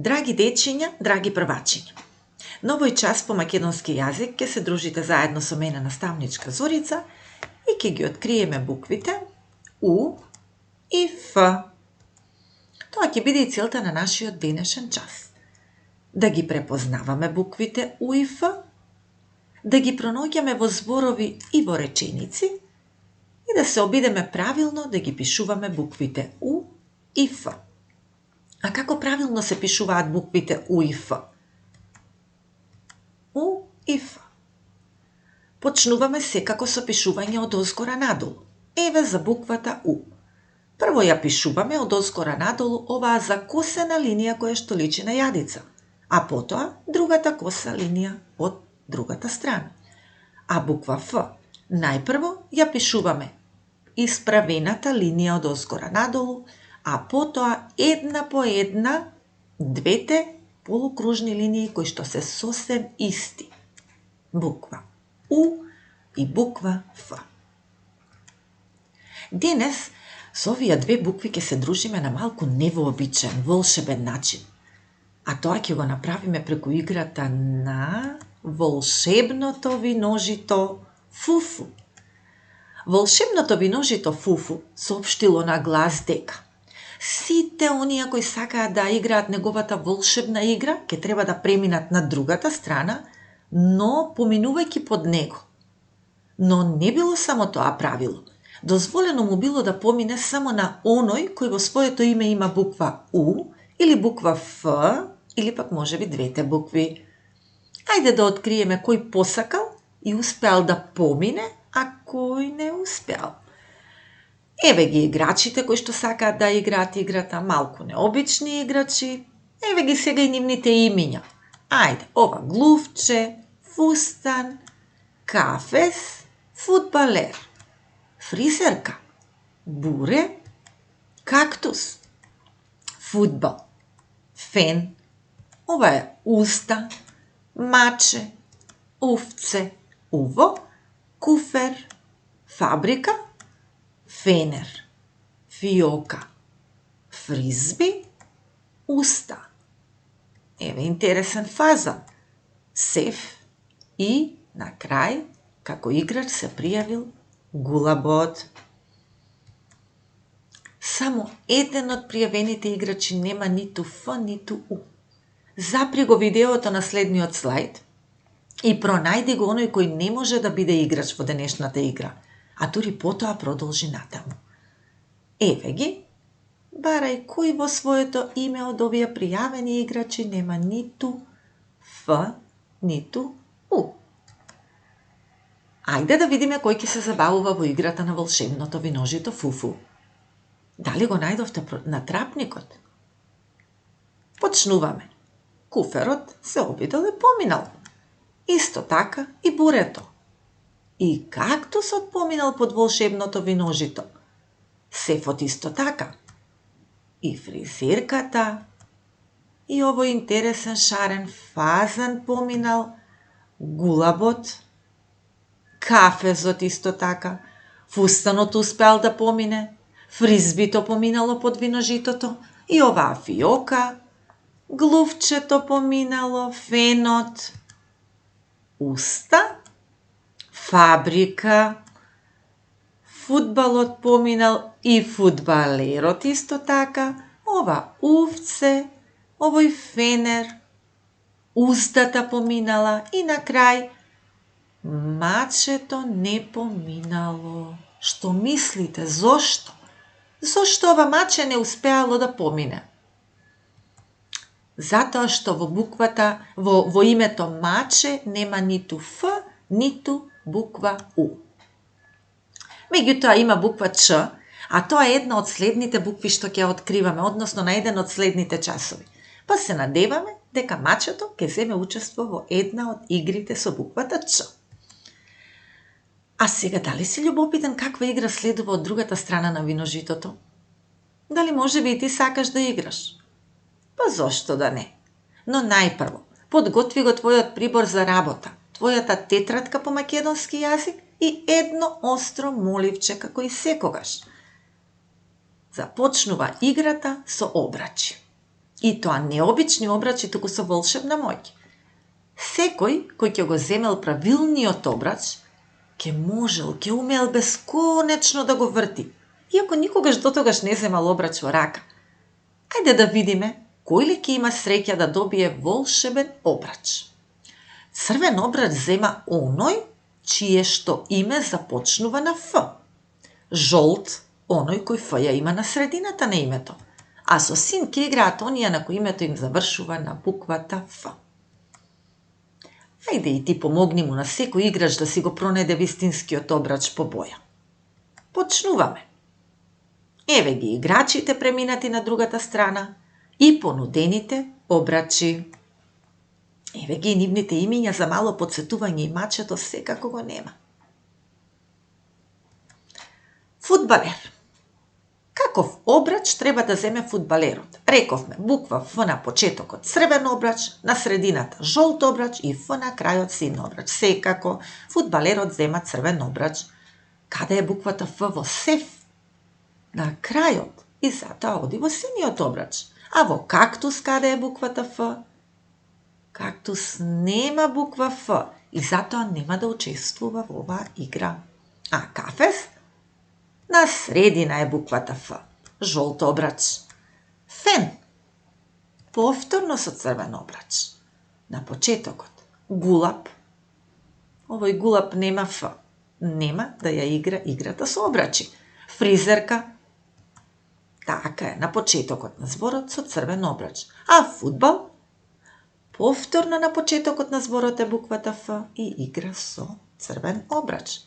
Драги дечиња, драги првачиња, на овој час по македонски јазик ќе се дружите заедно со мене наставничка Зорица и ќе ги откриеме буквите У и Ф. Тоа ќе биде и целта на нашиот денешен час. Да ги препознаваме буквите У и Ф, да ги пронаоѓаме во зборови и во реченици и да се обидеме правилно да ги пишуваме буквите У и Ф. А како правилно се пишуваат буквите У и Ф? У и Ф. Почнуваме секако со пишување од озгора надолу. Еве за буквата У. Прво ја пишуваме од озгора надолу оваа закосена линија која што личи на јадица, а потоа другата коса линија од другата страна. А буква Ф најпрво ја пишуваме исправената линија од озгора надолу, а потоа една по една двете полукружни линии кои што се сосем исти. Буква У и буква Ф. Денес со овие две букви ќе се дружиме на малку невообичаен, волшебен начин. А тоа ќе го направиме преку играта на волшебното виножито Фуфу. Волшебното виножито Фуфу соопштило на глас дека сите оние кои сакаат да играат неговата волшебна игра ќе треба да преминат на другата страна, но поминувајќи под него. Но не било само тоа правило. Дозволено му било да помине само на оној кој во своето име има буква У или буква Ф или пак можеби двете букви. Ајде да откриеме кој посакал и успеал да помине, а кој не успеал. Еве ги играчите кои што сакаат да играат играта, малку необични играчи. Еве ги сега и нивните имиња. Ајде, ова глувче, фустан, кафес, фудбалер, фризерка, буре, кактус, фудбал, фен, ова е уста, маче, увце, уво, куфер, фабрика, фенер, фиока, фризби, уста. Еве интересен фазан, сеф и на крај, како играч се пријавил гулабот. Само еден од пријавените играчи нема ниту Ф, ниту У. Запри го видеото на следниот слајд и пронајди го оној кој не може да биде играч во денешната игра, а дури потоа продолжи натаму. Еве ги, барај кој во своето име од овие пријавени играчи нема ниту Ф, ниту У. Ајде да видиме кој ќе се забавува во играта на волшебното виножито Фуфу. Дали го најдовте на трапникот? Почнуваме. Куферот се обидел и поминал. Исто така и бурето. И кактусот поминал под волшебното виножито. Сефот исто така. И фризерката. И овој интересен шарен фазан поминал. Гулабот. Кафезот исто така. Фустанот успеал да помине. Фризбито поминало под виножитото. И оваа фиока. Глувчето поминало. Фенот. Уста. Фабрика, фудбалот поминал и фудбалерот исто така, ова увце, овој фенер, уздата поминала и на крај мачето не поминало. Што мислите, зошто? Зошто ова маче не успеало да помине? Затоа што во буквата, во името маче нема ниту Ф, ниту буква У. Меѓутоа има буква Ч, а тоа е една од следните букви што ќе откриваме, односно на еден од следните часови. Па се надеваме дека мачето ќе земе учество во една од игрите со буквата Ч. А сега дали си љубопитен каква игра следува од другата страна на виножитото? Дали можеби и ти сакаш да играш? Па зошто да не? Но најпрво, подготви го твојот прибор за работа, твојата тетрадка по македонски јазик и едно остро моливче како и секогаш. Започнува играта со обрачи. И тоа не обични обрачи, туку со волшебна моќ. Секој кој ќе го земел правилниот обрач, ќе умел бесконечно да го врти, иако никогаш дотогаш не земал обрач во рака. Ајде да видиме кој ли ќе има среќа да добие волшебен обрач. Црвен обрач зема оној чие што име започнува на Ф. Жолт оној кој Ф ја има на средината на името. А со син ќе играат оние на кои името им завршува на буквата Ф. Ајде и ти помогни му на секој играч да си го пронајде вистинскиот обрач по боја. Почнуваме. Еве ги играчите преминати на другата страна и понудените обрачи. Еве ги нивните имиња за мало подсетување и мачето секако го нема. Фудбалер. Каков обрач треба да земе фудбалерот? Рековме, буква Ф на почетокот црвен обрач, на средината жолт обрач и Ф на крајот син обрач. Секако, фудбалерот зема црвен обрач. Каде е буквата Ф во сеф? На крајот и затоа оди во синиот обрач. А во кактус каде е буквата Ф? Кактус нема буква Ф и затоа нема да учествува во оваа игра. А кафес? На средина е буквата Ф. Жолт обрач. Фен. Повторно со црвен обрач. На почетокот. Гулап. Овој гулап нема Ф. Нема да ја игра играта со обрачи. Фризерка. Така е, на почетокот на зборот со црвен обрач. А фудбал? Повторно на почетокот на зборот е буквата Ф и игра со црвен обрач.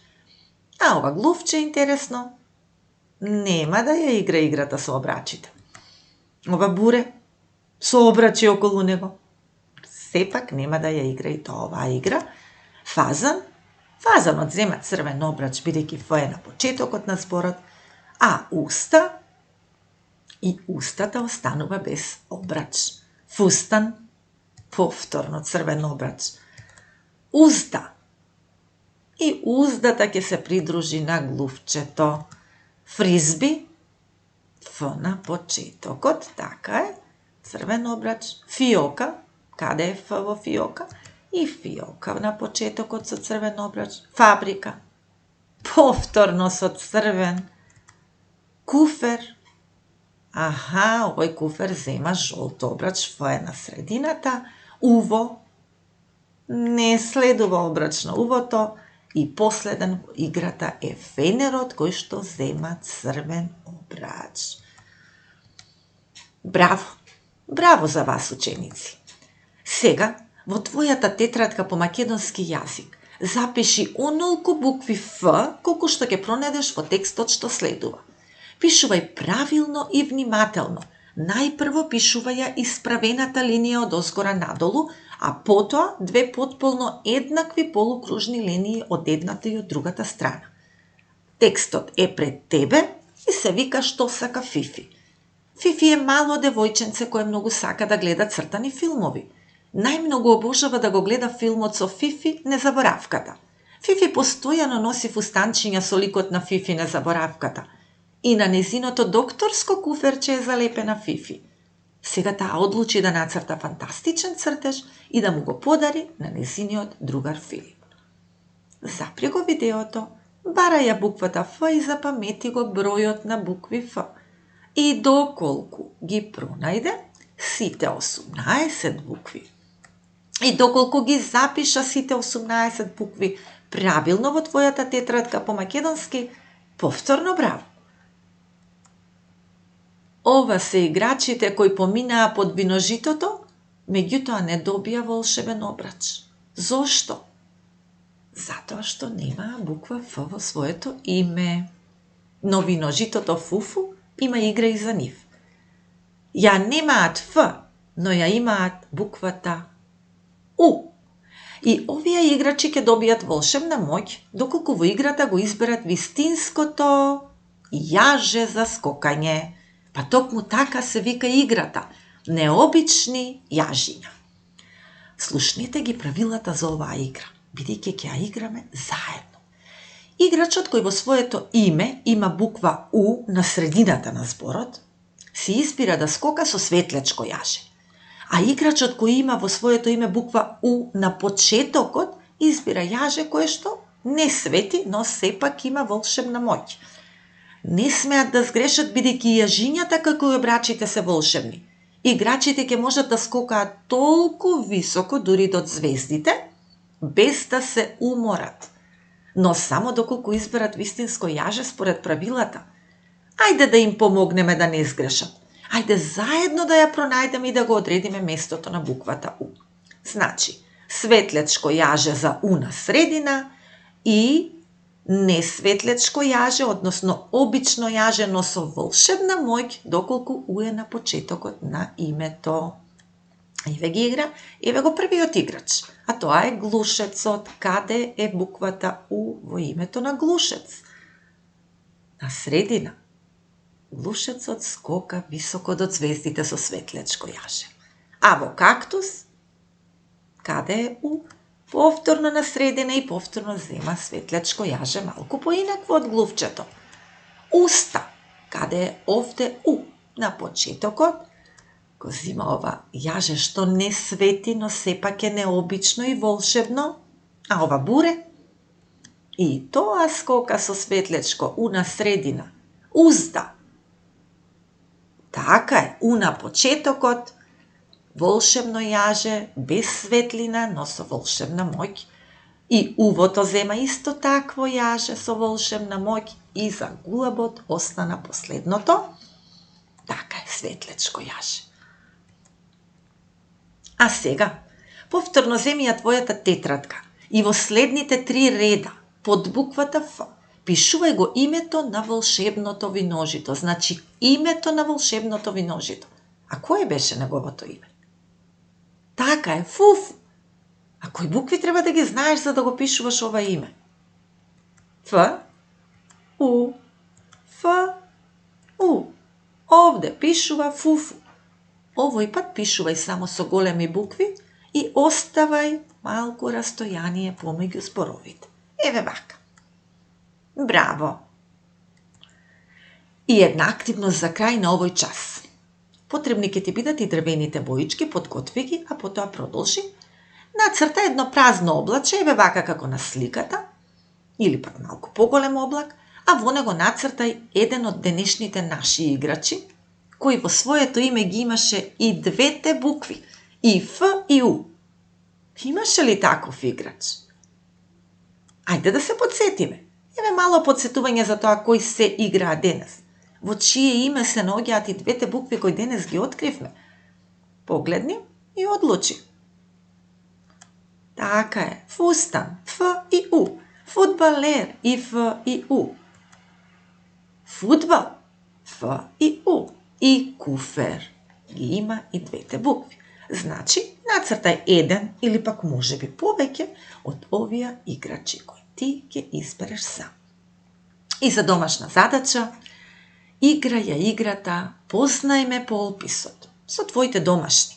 А ова глувче интересно. Нема да ја игра играта со обрачите. Ова буре, со обрачи околу него. Сепак нема да ја игра и тоа оваа игра. Фазан. Фазанот зема црвен обрач, бидејќи Ф е на почетокот на зборот. А уста? И устата останува без обрач. Фустан. Повторно црвен обрач. Узда. И уздата ќе се придружи на глувчето. Фризби. Ф на почетокот, така е. Црвен обрач. Фиока. Каде е Ф во фиока? И фиока на почетокот со црвен обрач. Фабрика. Повторно со црвен. Куфер. Аха, овој куфер зема жолт обрач, Ф е на средината. Уво. Не следува обрач на увото. И последен играта е фенерот, кој што зема црвен обрач. Браво! Браво за вас, ученици! Сега, во твојата тетрадка по македонски јазик, запиши онолку букви Ф, колку што ќе пронајдеш во текстот што следува. Пишувај правилно и внимателно. Најпрво пишувај ја исправената линија од озгора надолу, а потоа две потполно еднакви полукружни линии од едната и од другата страна. Текстот е пред тебе и се вика Што сака Фифи. Фифи е мало девојченце кое многу сака да гледа цртани филмови. Најмногу обожава да го гледа филмот со Фифи Незаборавката. Фифи постојано носи фустанчиња со ликот на Фифи Незаборавката. И на незиното докторско куферче е залепена Фифи. Сега таа одлучи да нацрта фантастичен цртеж и да му го подари на незиниот другар Филип. Запри го видеото, барај ја буквата Ф и запамети го бројот на букви Ф. И доколку ги пронајде сите 18 букви, и доколку ги запиша сите 18 букви правилно во твојата тетрадка по македонски, повторно браво! Ова се играчите кои поминаа под виножитото, меѓутоа не добија волшебен обрач. Зошто? Затоа што немаа буква Ф во своето име. Но виножитото Фуфу има игра и за нив. Ја немаат Ф, но ја имаат буквата У. И овие играчи ќе добијат волшебна моќ, доколку во играта го изберат вистинското јаже за скокање. Па токму така се вика играта – необични јажиња. Слушнете ги правилата за оваа игра, бидејќи ќе ја играме заедно. Играчот кој во своето име има буква У на средината на зборот, си избира да скока со светлечко јаже. А играчот кој има во своето име буква У на почетокот, избира јаже кое што не свети, но сепак има волшебна моќ. Не смеат да сгрешат бидејќи и јажињата како и обрачите се волшебни. Играчите ќе можат да скокаат толку високо, дури до звездите, без да се уморат. Но само доколку изберат вистинско јаже според правилата. Ајде да им помогнеме да не сгрешат. Ајде заедно да ја пронајдеме и да го одредиме местото на буквата У. Значи, светлечко јаже за У на средина и несветлечко јаже, односно обично јаже, но со волшебна моќ, доколку У е на почетокот на името. Еве ги игра, еве го првиот играч, а тоа е глушецот. Каде е буквата У во името на глушец? На средина. Глушецот скока високо до звездите со светлечко јаже. А во кактус, каде е У? Повторно на средина и повторно зема светлечко јаже малку поинакво од глувчето. Уста, каде е овде У? На почетокот го зема ова јаже што не свети, но сепак е необично и волшебно, а ова буре? И тоа скока со светлечко У на средина. Узда. Така е, У на почетокот, волшебно јаже, без светлина, но со волшебна моќ. И Увото зема исто такво јаже со волшебна моќ и за гулабот остана последното. Така е, светлечко јаже. А сега, повторно земи ја твојата тетрадка и во следните 3 реда, под буквата Ф, пишувај го името на волшебното виножито. Значи, името на волшебното виножито. А кој беше неговото име? Така е, Фуфу. А кои букви треба да ги знаеш за да го пишуваш ова име? Ф, У, Ф, У. Овде пишува Фуфу. Овој пат пишувај само со големи букви и оставај малку растојание помеѓу зборовите. Еве вака. Браво! И една активност за крај на овој час. Потребни ќе ти бидат и дрвените боички, подготви ги, а потоа продолжи. Нацрта едно празно облаче, еве вака како на сликата, или пак малку поголем облак, а во него нацртај еден од денешните наши играчи, кој во своето име ги имаше и двете букви, и Ф и У. Имаше ли таков играч? Ајде да се подсетиме. Еве мало подсетување за тоа кој се играа денес. Во чие име се наоѓаат и двете букви кои денес ги откривме. Погледни и одлучи. Така е, фустан, Ф и У. Фудбалер и Ф и У. Фудбал, Ф и У. И куфер. Ги има и двете букви. Значи, нацртај еден или пак можеби повеќе од овие играчи кои ти ќе избереш сам. И за домашна задача, играј ја играта "Познај ме по описот" со твоите домашни.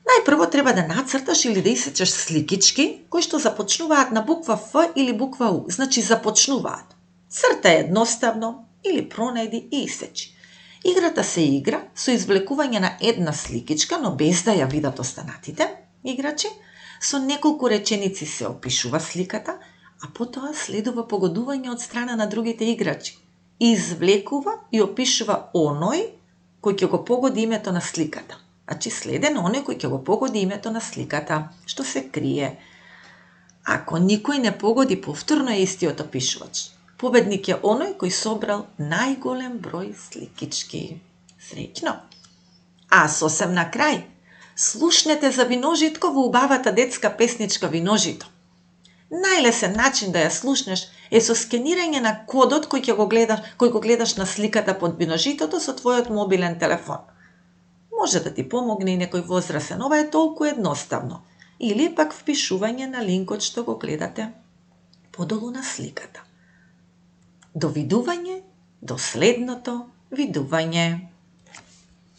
Најпрво треба да нацрташ или да исечеш сликички кои што започнуваат на буква Ф или буква У. Значи започнуваат. Цртај едноставно или пронајди и исечи. Играта се игра со извлекување на една сликичка, но без да ја видат останатите играчи. Со неколку реченици се опишува сликата, а потоа следува погодување од страна на другите играчи. Извлекува и опишува оној кој ќе го погоди името на сликата. Значи следен оној кој ќе го погоди името на сликата, што се крие. Ако никој не погоди, повторно е истиот опишувач. Победник е оној кој собрал најголем број сликички. Среќно! А сосем на крај, слушнете за виножитко во убавата детска песничка Виножито. Најлесен начин да ја слушнеш е со скенирање на кодот кој го гледаш на сликата под виножитото со твојот мобилен телефон. Може да ти помогне и некој возрасен, ова е толку едноставно. Или пак впишување на линкот што го гледате подолу на сликата. До видување, до следното видување.